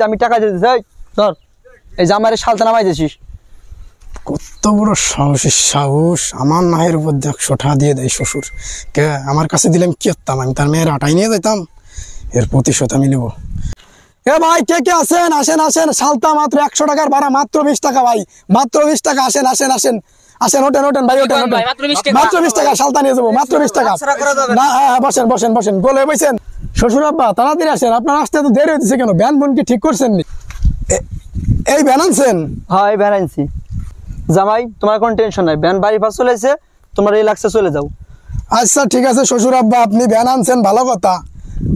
আমি টাকা দিতে চাই ধর এই যে আমার সালতা নামাই দিছিস কত বড় সাহস আমার মায়ের উপর 100 টাকা দিয়ে দেয় শ্বশুর কে আমার কাছে দিলাম কি করতাম আমি তার মেয়ের আটাই নিয়ে যেতাম এর প্রতিশোধ আমি নেব এ ভাই কে কে আসেন আসেন আসেন সালতা মাত্র 100 টাকার ভাড়া মাত্র 20 টাকা ভাই মাত্র 20 টাকা আসেন আসেন আসেন আসেন ওঠেন ওঠেন ভাই ওঠেন মাত্র 20 টাকা সালতা নিয়ে যাবো মাত্র 20 টাকা না হ্যাঁ বসেন বসেন বসেন গোলে বসেন শ্বশুর আব্বা তাড়াতাড়ি আসেন আপনার আসতে তো দেরি হইতেছে কেন ভ্যান বোন কি ঠিক করছেন নি এই ভ্যান আনছেন হ্যাঁ এই ভ্যান আনছি জামাই তোমার কোনো টেনশন নাই ভ্যান বাড়ি পাশ চলে এসে তোমার এই লাগছে চলে যাও আচ্ছা ঠিক আছে শ্বশুর আব্বা আপনি ভ্যান আনছেন ভালো কথা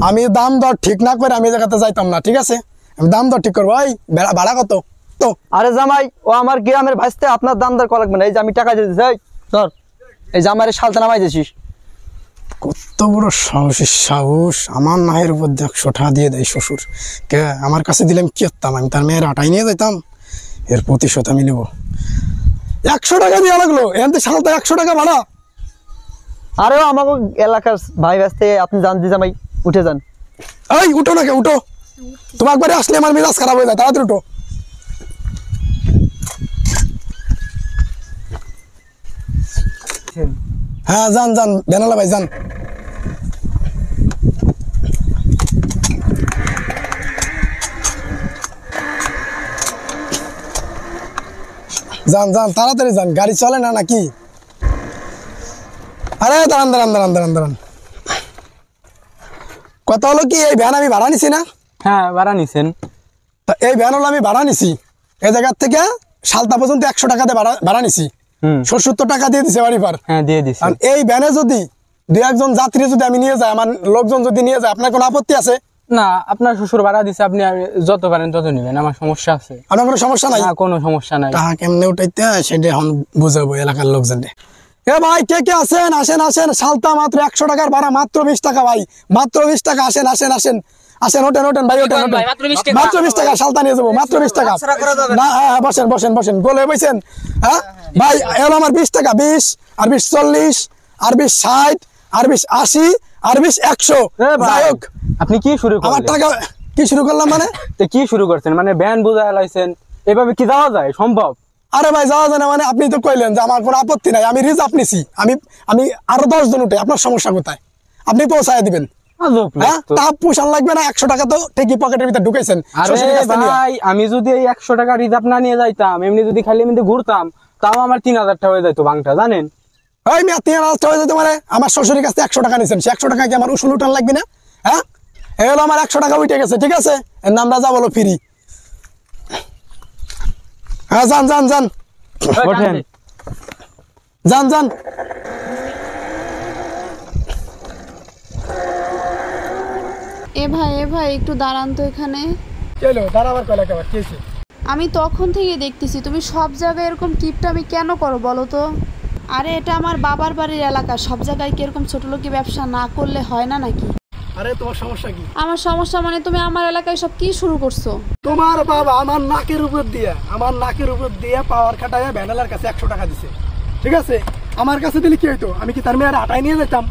আমি দাম দর ঠিক না করে আমি জায়গাতে যাইতাম না ঠিক আছে আমি দাম দর ঠিক করবো ওই ভাড়া কত তো আরে জামাই ও আমার গ্রামের ভাইস্তে আপনার দাম দর করা লাগবে না এই যে আমি টাকা দিতে চাই ধর এই যে আমার সালতা নামাই দিছিস কত বড় সাহস আমার মায়ের উপর 100 টাকা দিয়ে দেয় শ্বশুর কে আমার কাছে দিলাম কি করতাম আমি তার মেয়ের আটাই নিয়ে যেতাম এর প্রতিশোধ আমি নেব 100 টাকা দিয়ে লাগলো এতে সালতা 100 টাকা ভাড়া আরে আমাকে এলাকার ভাই ভাইস্তে আপনি জান দি জামাই উঠে যান এই উঠো না কে উঠো তোমার একবারে আসলে আমার মেজাজ খারাপ হয়ে যায় তাড়াতাড়ি উঠো হ্যাঁ যান যান বেনালা ভাই যান যান যান তাড়াতাড়ি যান গাড়ি চলে না নাকি আরে দাঁড়ান দাঁড়ান দাঁড়ান দাঁড়ান দাঁড়ান কত হলো কি এই ভ্যান আমি ভাড়া নিছি না হ্যাঁ ভাড়া নিছেন তা এই ভ্যান হলো আমি ভাড়া নিছি এই জায়গার থেকে সালতা পর্যন্ত 100 টাকাতে ভাড়া নিছি 70 টাকা দিয়ে দিছে বাড়ি পার হ্যাঁ দিয়ে দিছি আর এই ভ্যানে যদি দুই একজন যাত্রী যদি আমি নিয়ে যাই আমার লোকজন যদি নিয়ে যায় আপনার কোনো আপত্তি আছে না আপনার শ্বশুর ভাড়া দিছে আপনি যত পারেন তত নেবেন আমার সমস্যা আছে আপনার কোনো সমস্যা নাই না কোনো সমস্যা নাই টাকা কেমনে উঠাইতে হয় সেটা এখন বুঝাবো এলাকার লোকজন এ ভাই কে কে আসেন আসেন আসেন সালতা মাত্র 100 টাকার ভাড়া মাত্র 20 টাকা ভাই মাত্র 20 টাকা আসেন আসেন আসেন আসেন ওঠেন ওঠেন ভাই ওঠেন ওঠেন মাত্র 20 টাকা সালতা নিয়ে যাবো মাত্র 20 টাকা না হ্যাঁ বসেন বসেন বসেন গোলে বসেন হ্যাঁ ভাই এলো আমার 20 টাকা 20 আর 20 40 আর 20 60 আর 20 80 আর 20 100 যাই হোক আপনি কি শুরু আমার করলেন টাকা কি শুরু করলাম মানে তো কি শুরু করছেন মানে ভ্যান বুঝায় লাইছেন এভাবে কি যাওয়া যায় সম্ভব আরে ভাই যাওয়া যায় না মানে আপনি তো কইলেন যে আমার কোনো আপত্তি নাই আমি রিজার্ভ নিছি আমি আরো 10 জন উঠে আপনার সমস্যা কোথায় আপনি পৌঁছায় দিবেন আজব লোক হ্যাঁ তো। তা পোষান লাগবে না 100 টাকা তো ঠিকই পকেটের ভিতরে ঢুকাইছেন আরে শ্বশুরের কাছ থেকে নিয়ে। ভাই আমি যদি এই 100 টাকা রিজার্ভ না নিয়ে যাইতাম এমনি যদি খালি এমনি ঘুরতাম তাও আমার 3000 টাকা হয়ে যাইতো বাংটা জানেন ওই মিয়া 3000 টাকা হয়ে যেত মানে আমার শ্বশুরের কাছে 100 টাকা নিছেন সে 100 টাকা কি আমার উসুল উঠান লাগবে না হ্যাঁ এই হলো আমার 100 টাকা উঠে গেছে ঠিক আছে এর নামটা যা বলো ফ্রি হ্যাঁ যান যান যান ওঠেন যান যান এ ভাই একটু দাঁড়ান তো এখানে। চলো দাঁড়াবার কয়লা কেবার কি হইছে আমি তখন থেকে দেখতেছি তুমি সব জায়গায় এরকম কিপটামি কেন করো বলো তো। আরে এটা আমার বাবার বাড়ির এলাকা, সব জায়গায় কি এরকম ছোটলোকি ব্যবসা না করলে হয় না নাকি? আরে তোমার সমস্যা কি আমার সমস্যা মানে তুমি আমার এলাকায় সব কি শুরু করছো? তোমার বাবা আমার নাকের উপর দিয়ে পাওয়ার খাটায় ভ্যানালার কাছে 100 টাকা দিছে ঠিক আছে আমার কাছে দিলে কি হইতো আমি কি তার মেয়ের আটাই নিয়ে যেতাম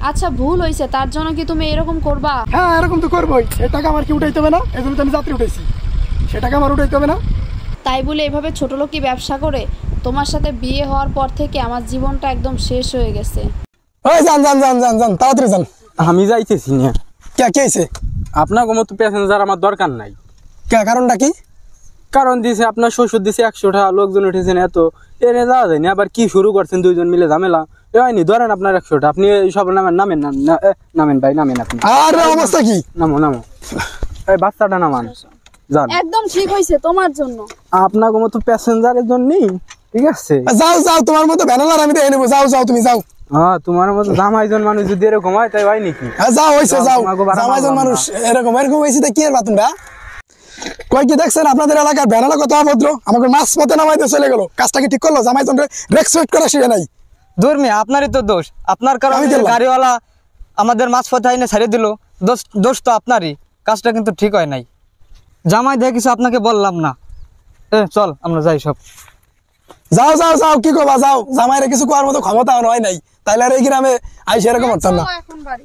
আচ্ছা ভুল হয়েছে তার জন্য কি তুমি এরকম করবা? হ্যাঁ এরকম তো করবোই এই টাকা আমার কি উঠাইতে হবে না এই জন্য তো আমি যাত্রী উঠেছি সে টাকা আমার উঠাইতে হবে না তাই বলে এভাবে ছোটলোকি ব্যবসা করে তোমার সাথে বিয়ে হওয়ার পর থেকে আমার জীবনটা একদম শেষ হয়ে গেছে। ওই যান যান যান যান যান তাড়াতাড়ি যান আমি যাইতেছি না কে হয়েছে আপনার মতো প্যাসেঞ্জার আমার দরকার নাই কে কারণটা কি কারণ দিছে আপনার শ্বশুর দিছে 100 টাকা লোকজন উঠেছেন এত এনে যাওয়া যায়নি আবার কি শুরু করছেন দুইজন মিলে ঝামেলা হয়নি ধরেন আপনার 100 টাকা আপনি সব নামেন নামেন ভাই নামেন আপনি আরে অবস্থা কি নামো নামো এই বাচ্চাটা নামান যান একদম ঠিক হয়েছে তোমার জন্য। আপনার মতো প্যাসেঞ্জারের জন্যই ঠিক আছে যাও যাও তোমার মতো ভ্যানালার আমি দেখে নেবো যাও যাও তুমি যাও হ্যাঁ তোমার মতো জামাইজন মানুষ যদি এরকম হয় তাই হয় নাকি হ্যাঁ যাও হয়েছে যাও তোমাকে বাড়া জামাইজন মারলাম মানুষ এরকম হয়েছে কি আর বাতুন ভাই কই কি দেখছেন আপনাদের এলাকার ভ্যানালা কত অভদ্র আমাকে মাছ পথে নামাইতে চলে গেল কাজটা কি ঠিক করলো জামাইজন রেসপেক্ট করা শিখে নাই ধর্মী আপনারই তো দোষ আপনার কারণে আমি দিলাম। গাড়িওয়ালা আমাদের মাছ পথে আইনে ছেড়ে দিল দোষ তো আপনারই কাজটা কিন্তু ঠিক হয় নাই জামাই দেখে কিছু আপনাকে বললাম না চল আমরা যাই সব যাও যাও যাও কি করবা যাও জামাইরে কিছু করার মতো ক্ষমতা হয় নাই তাইলে আর এই গ্রামে আইসে এরকম হচ্ছেন না এখন বাড়ি